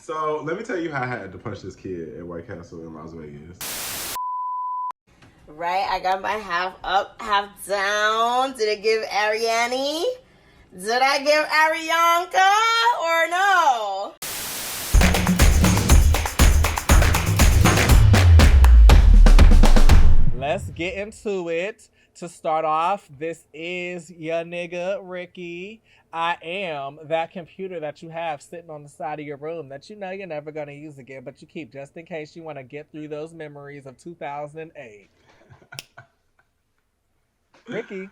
So let me tell you how I had to punch this kid at White Castle in Las Vegas. Right, I got my half up, half down. Did it give Ariane? Did I give Arianka or no? Let's get into it. To start off, this is your nigga, Ricky. I am that computer that you have sitting on the side of your room that you know you're never going to use again, but you keep just in case you want to get through those memories of 2008. Ricky.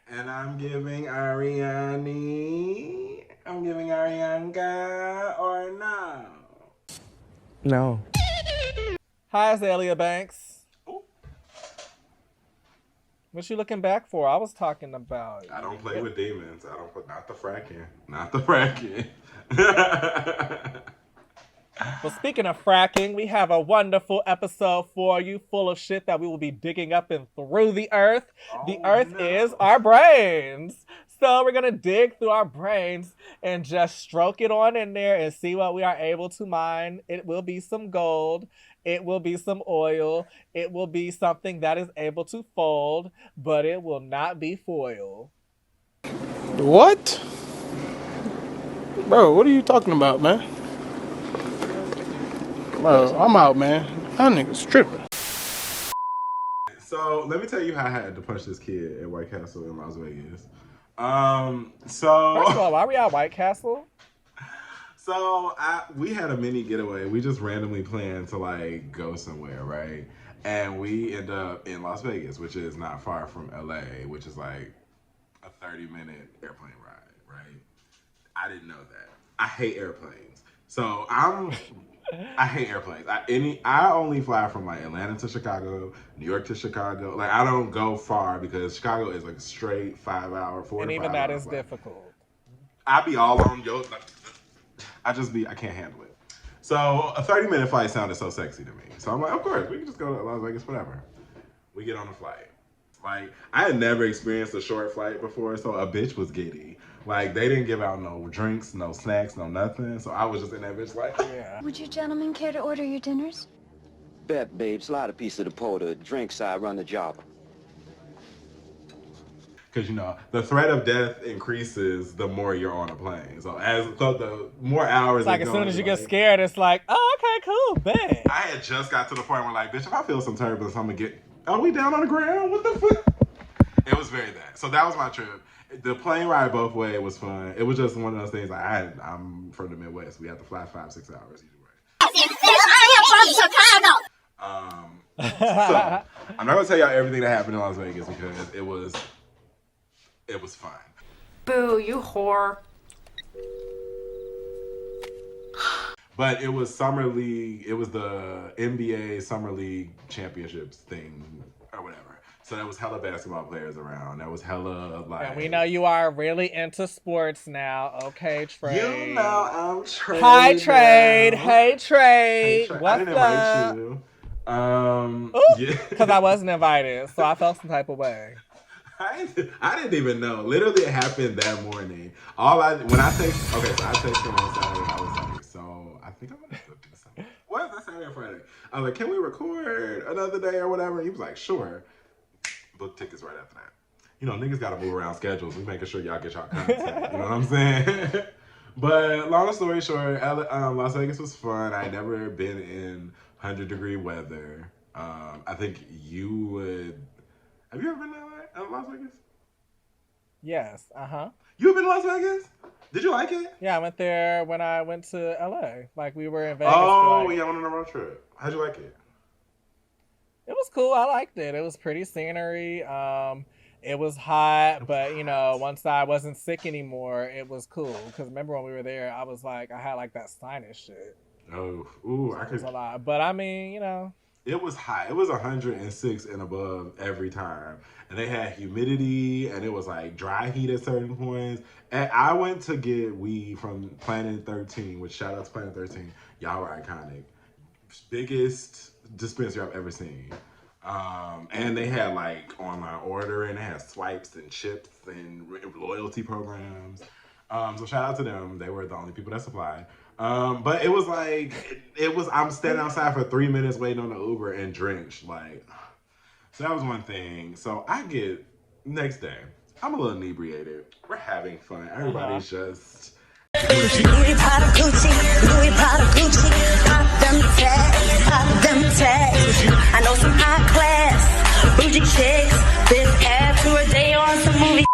And I'm giving Ariane. I'm giving Arianka or no? No. Hi, Azalea Banks. What you looking back for? I was talking about. I don't play with demons. I don't put not the fracking. Not the fracking. Well, speaking of fracking, we have a wonderful episode for you, full of shit that we will be digging up and through the earth. The earth is our brains. So we're going to dig through our brains and just stroke it on in there and see what we are able to mine. It will be some gold. It will be some oil. It will be something that is able to fold, but it will not be foil. What? Bro, what are you talking about, man? Bro, I'm out, man. That nigga's tripping. So let me tell you how I had to punch this kid at White Castle in Las Vegas. First of all, why are we at White Castle? So we had a mini getaway. We just randomly planned to like go somewhere, right? And we end up in Las Vegas, which is not far from LA, which is like a 30-minute airplane ride, right? I didn't know that. I hate airplanes. So I hate airplanes. I only fly from like Atlanta to Chicago, New York to Chicago. Like I don't go far because Chicago is like a straight 5-hour, 4 and to 5 even that hour is flight. difficult. I be all on yo. I can't handle it. So a 30-minute flight sounded so sexy to me. So I'm like, of course, we can just go to Las Vegas, whatever. We get on the flight. Like, I had never experienced a short flight before, so a bitch was giddy. Like, they didn't give out no drinks, no snacks, no nothing. So I was just in that bitch like, yeah. Would you gentlemen care to order your dinners? Bet, babe. Slide a piece of the porter. Drinks, I run the job. because you know the threat of death increases the more you're on a plane. So the more hours, It's like as soon as you get scared, it's like, oh, okay, cool, bet. I had just got to the point where like, bitch, if I feel some turbulence, I'm gonna get. Are we down on the ground? What the fuck? It was very that. So that was my trip. The plane ride both ways was fun. It was just one of those things. Like I'm from the Midwest. We have to fly 5-6 hours either way. So I'm not gonna tell y'all everything that happened in Las Vegas because it was fun. Boo, you whore. But it was Summer League. It was the NBA Summer League Championships thing or whatever. So there was hella basketball players around. There was hella like. And we know you are really into sports now. Okay, Trade. You know I'm Trade. Hi, Trade. Now. Hey, Trade. Hey, What's I didn't up? invite you. Because I wasn't invited, so I felt some type of way. I didn't even know. Literally, it happened that morning. So I texted him on Saturday. I was like, so I think I'm gonna go do something. What is that Saturday or Friday? I was like, can we record another day or whatever? He was like, sure. Book tickets right after that. You know, niggas gotta move around schedules. We making sure y'all get y'all content. You know what I'm saying? But long story short, Las Vegas was fun. I never been in 100-degree weather. I think you would. Have you ever been to Las Vegas? Yes. Uh-huh. You've been to Las Vegas? Did you like it? Yeah, I went there when I went to LA. Like, we were in Vegas. Oh, yeah, I went on a road trip. How'd you like it? It was cool. I liked it. It was pretty scenery. It was hot, but, you know, once I wasn't sick anymore, it was cool. Because remember when we were there, I was like, I had like that sinus shit. Oh, ooh, It was a lot. But, I mean, you know. It was hot. It was 106 and above every time. And they had humidity, and it was like dry heat at certain points. And I went to get weed from Planet 13, which shout out to Planet 13. Y'all were iconic. Biggest dispensary I've ever seen. And they had like online ordering. They had swipes and chips and loyalty programs. So shout out to them. They were the only people that supplied. But it was like I'm standing outside for 3 minutes waiting on the Uber and drenched. Like, so that was one thing. So I get next day. I'm a little inebriated. We're having fun. Everybody's just Louis Prada Gucci, Louis Prada Gucci, pop them tags. I know some high class, bougie chicks, this after a day on some movie.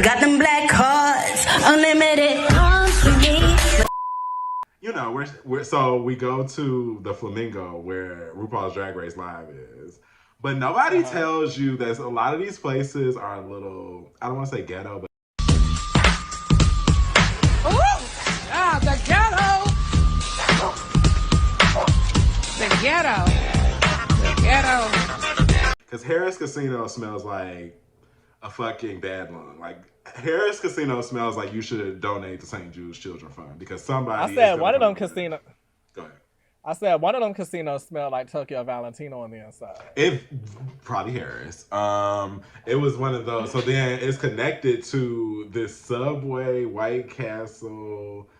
Got them black cards, unlimited comes for me. you know, so we go to the Flamingo where RuPaul's Drag Race Live is. But nobody tells you that a lot of these places are a little, I don't want to say ghetto, but The ghetto. The ghetto. The ghetto. because Harris Casino smells like a fucking bad lung. Like, Harris Casino smells like you should donate to St. Jude's Children Fund because somebody. I said one of them casinos. Go ahead. I said one of them casinos smelled like Tokyo Valentino on the inside. It probably Harris. It was one of those. So then it's connected to this Subway White Castle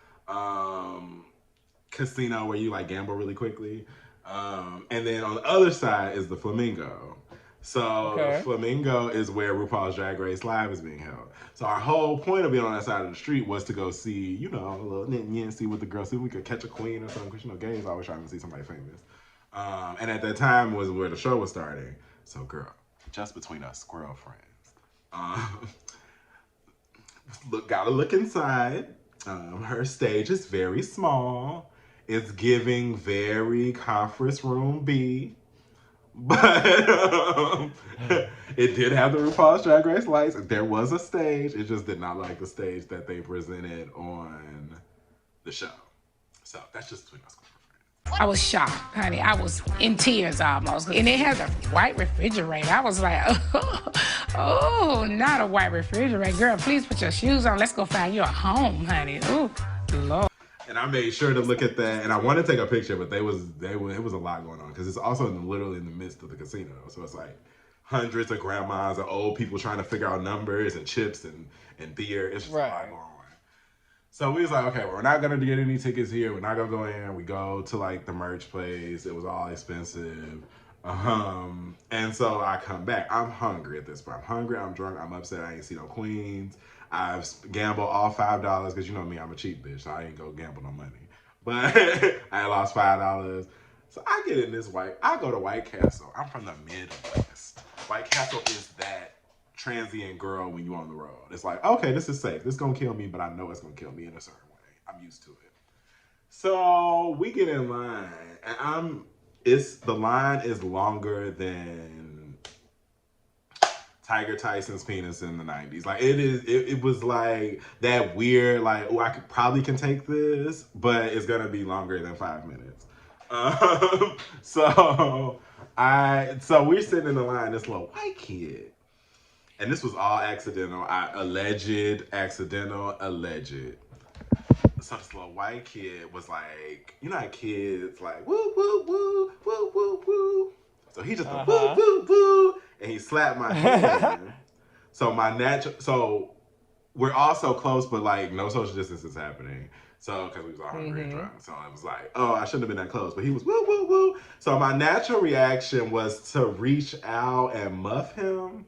casino where you like gamble really quickly. And then on the other side is the Flamingo. So the Flamingo is where RuPaul's Drag Race Live is being held. So our whole point of being on that side of the street was to go see, you know, a little nit, see what the girls, see if we could catch a queen or something. Because, you know, gays always trying to see somebody famous. And at that time was where the show was starting. So, girl, just between us squirrel friends. Gotta look inside. Her stage is very small. It's giving very conference room B. But it did have the RuPaul's Drag Race lights. There was a stage. It just did not like the stage that they presented on the show. So that's just between us. I was shocked, honey. I was in tears almost. And they had a white refrigerator. I was like, oh, not a white refrigerator. Girl, please put your shoes on. Let's go find you a home, honey. Ooh, Lord. And I made sure to look at that, and I wanted to take a picture, but it was a lot going on because it's also literally in the midst of the casino. So it's like hundreds of grandmas and old people trying to figure out numbers and chips and beer. It's just a lot going on. So we was like, okay, we're not gonna get any tickets here. We're not gonna go in. We go to like the merch place. It was all expensive. And so I come back. I'm hungry at this point. I'm hungry. I'm drunk. I'm upset. I ain't see no queens. I've gambled all $5 because you know me, I'm a cheap bitch, so I ain't go gamble no money. But I lost $5. So I get in this I go to White Castle. I'm from the Midwest. White Castle is that transient girl when you on the road. It's like, okay, this is safe. This is gonna kill me, but I know it's gonna kill me in a certain way. I'm used to it. So we get in line, and the line is longer than Tiger Tyson's penis in the 90s. Like it was like that weird, like, oh, I can take this, but it's gonna be longer than 5 minutes. So we're sitting in the line, this little white kid. And this was all accidental. Alleged. So this little white kid was like, you know how kids like woo woo woo woo woo woo. So he just went woo woo woo, and he slapped my hand. So we're all so close, but like no social distance is happening. So because we was all hungry and drunk, so I was like, oh, I shouldn't have been that close. But he was woo woo woo. So my natural reaction was to reach out and muff him.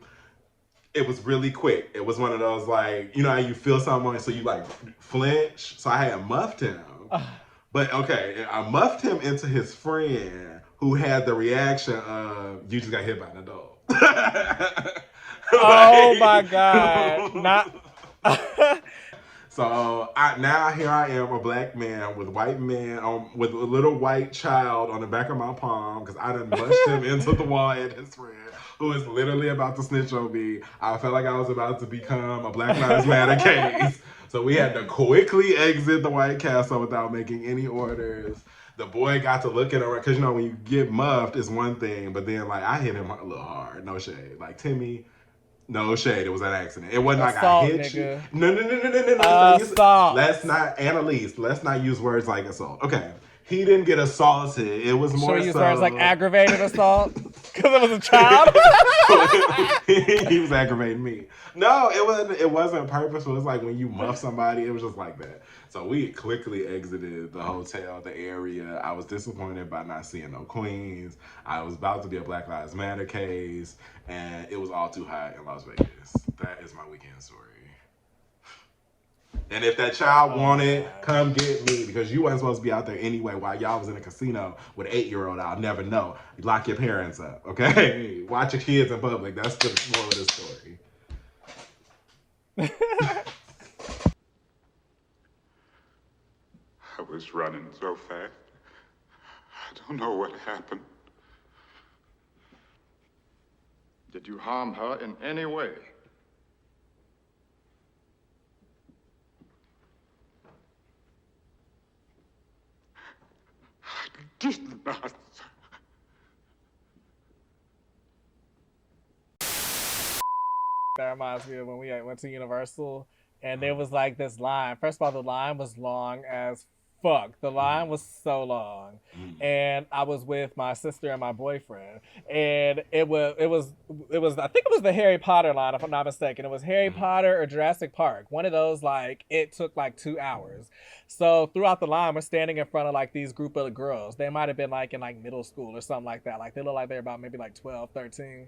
It was really quick. It was one of those like, you know how you feel someone, so you like flinch. So I had muffed him. But okay, I muffed him into his friend who had the reaction of, you just got hit by an adult. Oh my God. So now here I am, a black man with white man with a little white child on the back of my palm because I done mushed him into the wall at his friend who is literally about to snitch on me. I felt like I was about to become a Black Lives Matter case. So we had to quickly exit the White Castle without making any orders. The boy got to looking around because, you know, when you get muffed, it's one thing, but then like I hit him a little hard. No shade. Like Timmy. No shade. It was an accident. It wasn't assault, like I hit nigga. you. No. Assault. Let's not, Annalise. Let's not use words like assault. Okay. He didn't get assaulted. It was more use so. words like aggravated assault. Because it was a child? He was aggravating me. No, it wasn't purposeful. It was like when you muff somebody, it was just like that. So we quickly exited the hotel, the area. I was disappointed by not seeing no queens. I was about to be a Black Lives Matter case, and it was all too hot in Las Vegas. That is my weekend story. And if that child wanted, come get me, because you wasn't supposed to be out there anyway while y'all was in a casino with an 8-year-old. I'll never know. Lock your parents up, okay? Watch your kids in public. That's the moral of the story. I was running so fast. I don't know what happened. Did you harm her in any way? Did not. That reminds me of when we went to Universal and there was like this line. First of all, the line was long as fuck. The line was so long. And I was with my sister and my boyfriend. And it was I think it was the Harry Potter line, if I'm not mistaken. It was Harry Potter or Jurassic Park. One of those, like, it took like 2 hours. So throughout the line, we're standing in front of like these group of girls. They might have been like in like middle school or something like that. Like they look like they're about maybe like 12, 13.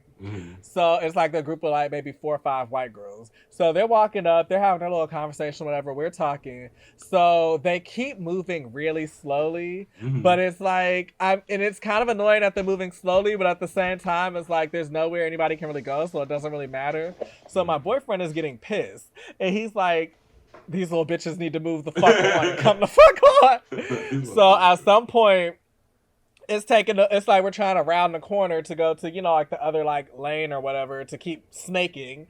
So it's like a group of like maybe 4 or 5 white girls. So they're walking up, they're having a little conversation, whatever. We're talking. So they keep moving really slowly, but it's like, and it's kind of annoying that they're moving slowly, but at the same time, it's like there's nowhere anybody can really go, so it doesn't really matter. So my boyfriend is getting pissed, and he's like, these little bitches need to move the fuck on. Come the fuck on. So at some point, it's like we're trying to round the corner to go to, you know, like the other like lane or whatever to keep snaking.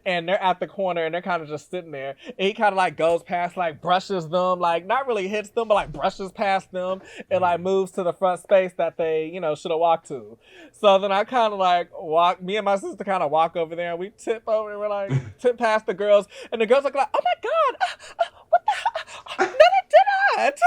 And they're at the corner and they're kind of just sitting there. And he kind of like goes past, like brushes them, like not really hits them, but like brushes past them and like moves to the front space that they, you know, should have walked to. So then I kind of like me and my sister kind of walk over there and we tip over and we're like, tip past the girls. And the girls are like, oh my God, what the hell? No, they didn't.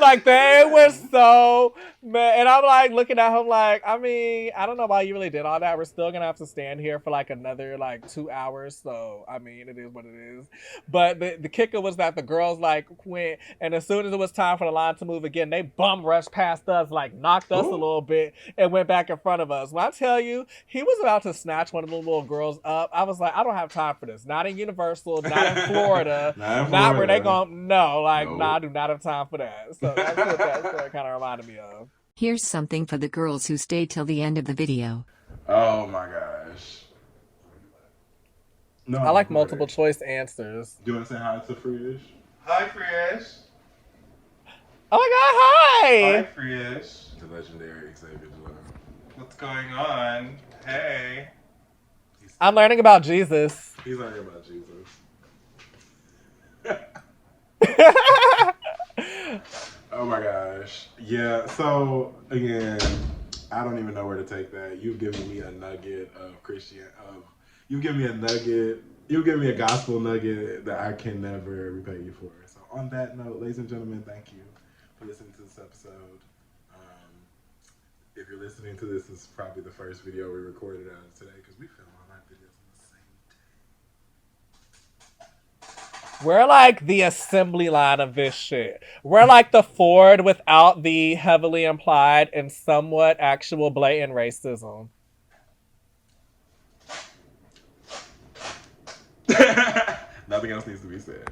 Like they were so mad. And I'm like looking at him like, I mean, I don't know why you really did all that. We're still gonna have to stand here for like another like 2 hours. So I mean, it is what it is. But the kicker was that the girls like went, and as soon as it was time for the line to move again, they bum rushed past us, like knocked us a little bit, and went back in front of us. When I tell you, he was about to snatch one of the little girls up, I was like, I don't have time for this. Not in Universal, not in Florida, not where they going. No, like, nah, I do not have time for that. So that's what that story kind of reminded me of. Here's something for the girls who stayed till the end of the video. Oh my gosh. No, I like multiple choice answers. Do you want to say hi to Freeish? Hi, Freeish. Oh my God, hi! Hi, Freeish. The legendary Xavier Jordan. What's going on? Hey. I'm learning about Jesus. He's learning about Jesus. Oh my gosh. Yeah, so again, I don't even know where to take that. You've given me a nugget of you've given me a gospel nugget that I can never repay you for. So on that note, ladies and gentlemen, thank you for listening to this episode. If you're listening to this, is probably the first video we recorded out of today because we film all our videos on the same day. We're like the assembly line of this shit. We're like the Ford without the heavily implied and somewhat actual blatant racism. Nothing else needs to be said.